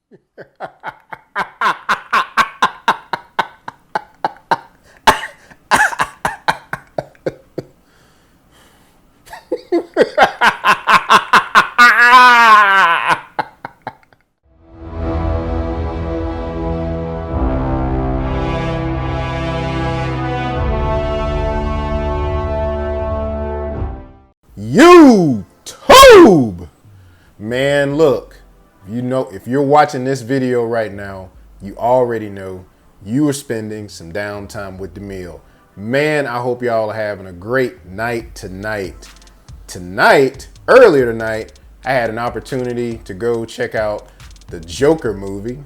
YouTube! Man, look, if you're watching this video right now, you already know you are spending some downtime with DeMille. Man, I hope y'all are having a great night tonight. Earlier tonight, I had an opportunity to go check out the Joker movie,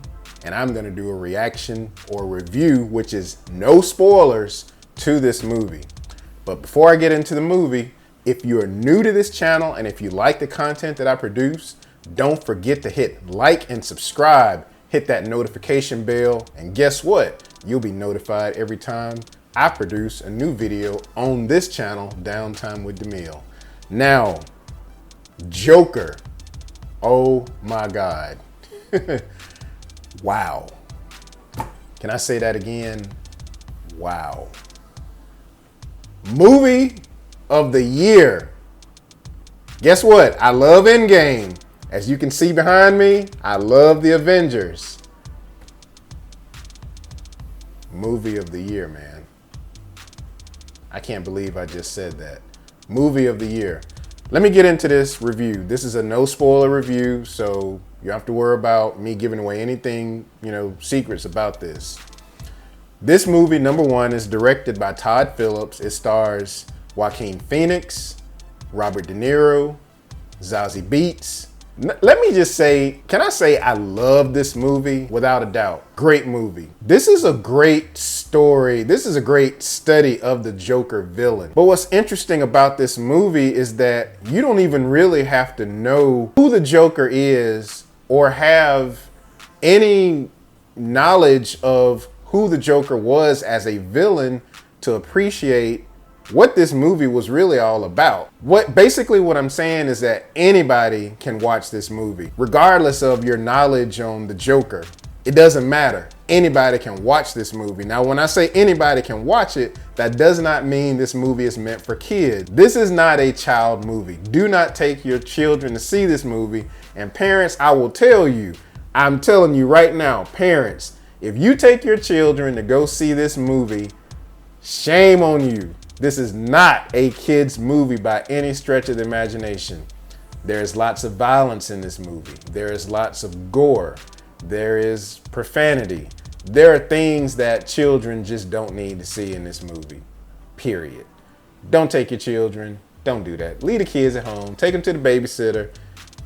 and I'm gonna do a reaction or review, which is no spoilers, to this movie. But before I get into the movie, if you're new to this channel and if you like the content that I produce, don't forget to hit like and subscribe, hit that notification bell, and guess what? You'll be notified every time I produce a new video on this channel, Downtime with DeMille. Now, Joker. Oh my God. Wow. Can I say that again? Wow. Movie of the year. Guess what? I love Endgame. As you can see behind me, I love the Avengers. Movie of the year, man. I can't believe I just said that. Movie of the year. Let me get into this review. This is a no spoiler review, so you don't have to worry about me giving away anything, secrets about this. This movie, number one, is directed by Todd Phillips. It stars Joaquin Phoenix, Robert De Niro, Zazie Beetz. Let me just say, can I say I love this movie? Without a doubt. Great movie. This is a great story. This is a great study of the Joker villain. But what's interesting about this movie is that you don't even really have to know who the Joker is or have any knowledge of who the Joker was as a villain to appreciate what this movie was really all about. Basically what I'm saying is that anybody can watch this movie, regardless of your knowledge on the Joker. It doesn't matter. Anybody can watch this movie. Now, when I say anybody can watch it, that does not mean this movie is meant for kids. This is not a child movie. Do not take your children to see this movie. And parents, I will tell you, I'm telling you right now, parents, if you take your children to go see this movie, shame on you. This is not a kid's movie by any stretch of the imagination. There's lots of violence in this movie. There is lots of gore. There is profanity. There are things that children just don't need to see in this movie, period. Don't take your children. Don't do that. Leave the kids at home. Take them to the babysitter.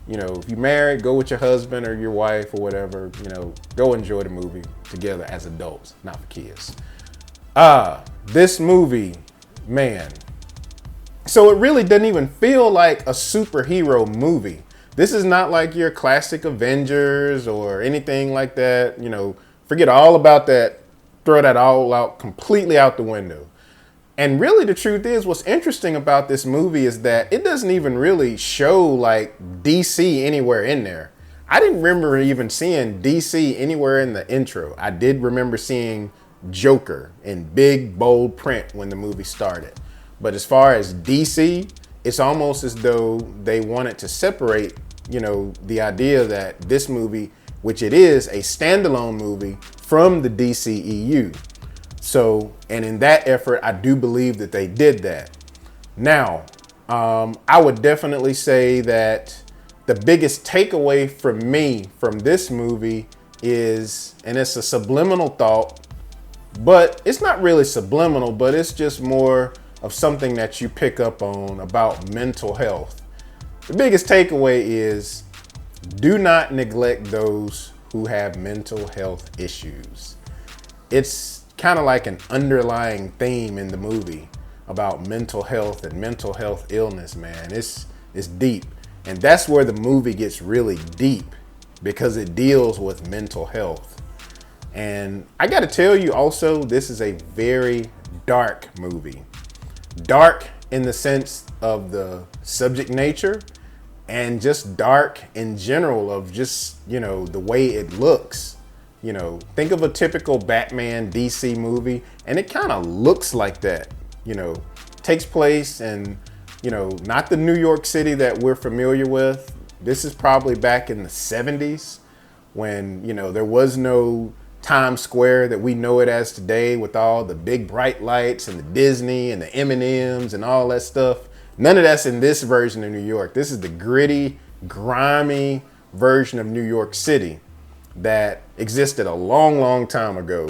If you're married, go with your husband or your wife or whatever. Go enjoy the movie together as adults, not for kids. This movie, man. So it really doesn't even feel like a superhero movie. This is not like your classic Avengers or anything like that. Forget all about that. Throw that all out, completely out the window. And really the truth is, what's interesting about this movie is that it doesn't even really show like DC anywhere in there. I didn't remember even seeing DC anywhere in the intro. I did remember seeing Joker in big, bold print when the movie started. But as far as DC, it's almost as though they wanted to separate, the idea that this movie, which it is a standalone movie, from the DCEU. So, and in that effort, I do believe that they did that. Now, I would definitely say that the biggest takeaway from me from this movie is, and it's a subliminal thought, but it's not really subliminal, but it's just more of something that you pick up on about mental health. The biggest takeaway is, do not neglect those who have mental health issues. It's kind of like an underlying theme in the movie about mental health and mental health illness, man. It's deep. And that's where the movie gets really deep, because it deals with mental health. And I got to tell you also, this is a very dark movie. Dark in the sense of the subject nature, and just dark in general of just, you know, the way it looks. You know, think of a typical Batman DC movie, and it kind of looks like that. You know, takes place in, you know, not the New York City that we're familiar with. This is probably back in the 70s when, you know, there was no Times Square that we know it as today with all the big bright lights and the Disney and the M&Ms and all that stuff. None of that's in this version of New York. This is the gritty, grimy version of New York City that existed a long, long time ago.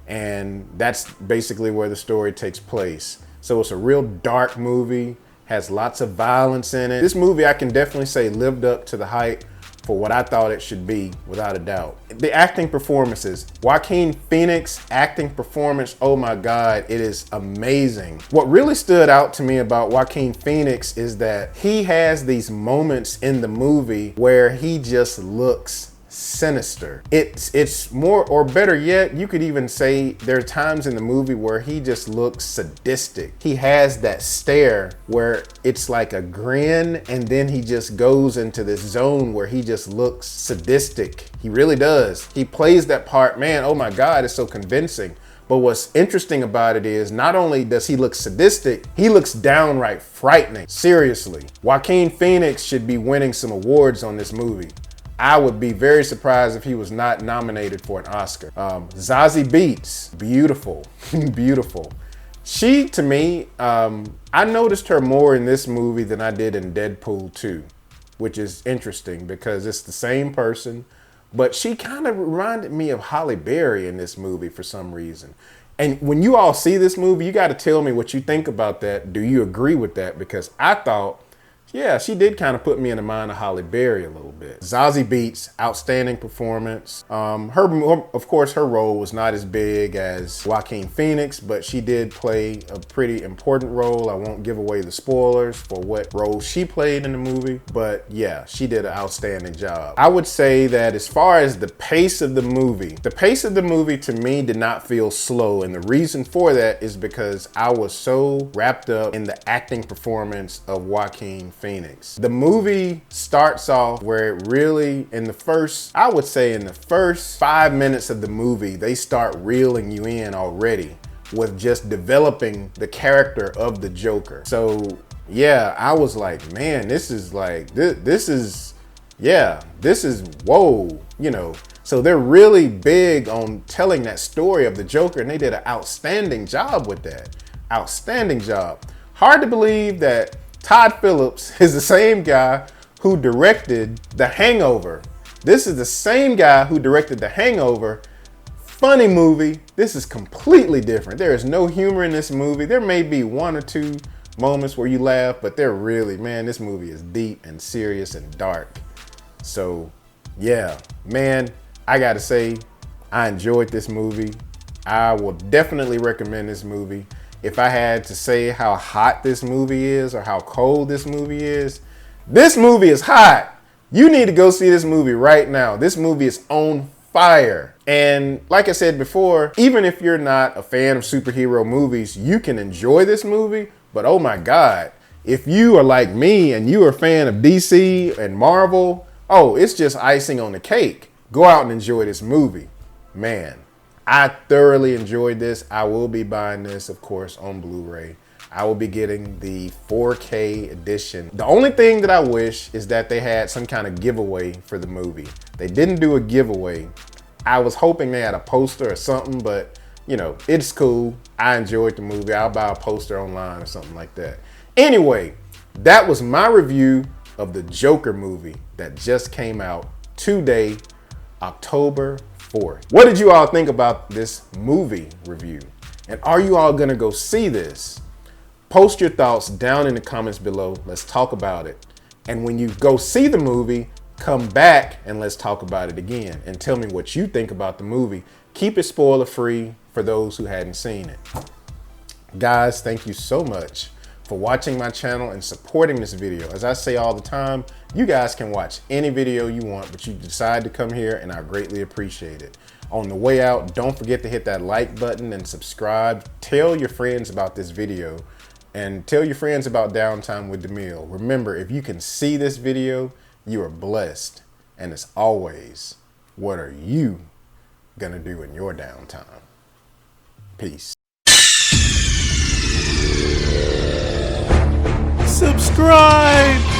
And that's basically where the story takes place. So it's a real dark movie, has lots of violence in it. This movie, I can definitely say, lived up to the hype for what I thought it should be, without a doubt. The acting performances, Joaquin Phoenix acting performance, oh my God, it is amazing. What really stood out to me about Joaquin Phoenix is that he has these moments in the movie where he just looks sinister. It's more, or better yet, you could even say there are times in the movie where he just looks sadistic. He has that stare where it's like a grin, and then he just goes into this zone where he just looks sadistic. He really does. He plays that part, man, oh my God, it's so convincing. But what's interesting about it is not only does he look sadistic, he looks downright frightening. Seriously, Joaquin Phoenix should be winning some awards on this movie. I would be very surprised if he was not nominated for an Oscar. Zazie Beetz, beautiful, beautiful. She, to me, I noticed her more in this movie than I did in Deadpool 2, which is interesting because it's the same person, but she kind of reminded me of Halle Berry in this movie for some reason. And when you all see this movie, you got to tell me what you think about that. Do you agree with that? Because I thought, yeah, she did kind of put me in the mind of Halle Berry a little bit. Zazie Beetz, outstanding performance. Of course, her role was not as big as Joaquin Phoenix, but she did play a pretty important role. I won't give away the spoilers for what role she played in the movie, but yeah, she did an outstanding job. I would say that as far as the pace of the movie to me did not feel slow, and the reason for that is because I was so wrapped up in the acting performance of Joaquin Phoenix. The movie starts off where it really, I would say in the first 5 minutes of the movie, they start reeling you in already with just developing the character of the Joker. So yeah, I was like, man, this is whoa, you know. So they're really big on telling that story of the Joker, and they did an outstanding job with that. Outstanding job. Hard to believe that Todd Phillips is the same guy who directed The Hangover. This is the same guy who directed The Hangover. Funny movie. This is completely different. There is no humor in this movie. There may be one or two moments where you laugh, but they're really, man, this movie is deep and serious and dark. So yeah, man, I gotta say, I enjoyed this movie. I will definitely recommend this movie. If I had to say how hot this movie is or how cold this movie is hot. You need to go see this movie right now. This movie is on fire. And like I said before, even if you're not a fan of superhero movies, you can enjoy this movie. But oh my God, if you are like me and you are a fan of DC and Marvel, oh, it's just icing on the cake. Go out and enjoy this movie. Man, I thoroughly enjoyed this. I will be buying this, of course, on Blu-ray. I will be getting the 4K edition. The only thing that I wish is that they had some kind of giveaway for the movie. They didn't do a giveaway. I was hoping they had a poster or something, but you know, it's cool. I enjoyed the movie. I'll buy a poster online or something like that. Anyway, that was my review of the Joker movie that just came out today, October 4th. What did you all think about this movie review? And are you all gonna go see this? Post your thoughts down in the comments below. Let's talk about it. And when you go see the movie, come back and let's talk about it again and tell me what you think about the movie. Keep it spoiler free for those who hadn't seen it. Guys, thank you so much for watching my channel and supporting this video. As I say all the time, you guys can watch any video you want, but you decide to come here and I greatly appreciate it. On the way out, don't forget to hit that like button and subscribe. Tell your friends about this video. And tell your friends about Downtime with Demille. Remember, if you can see this video, you are blessed. And as always, what are you gonna do in your downtime? Peace. Subscribe!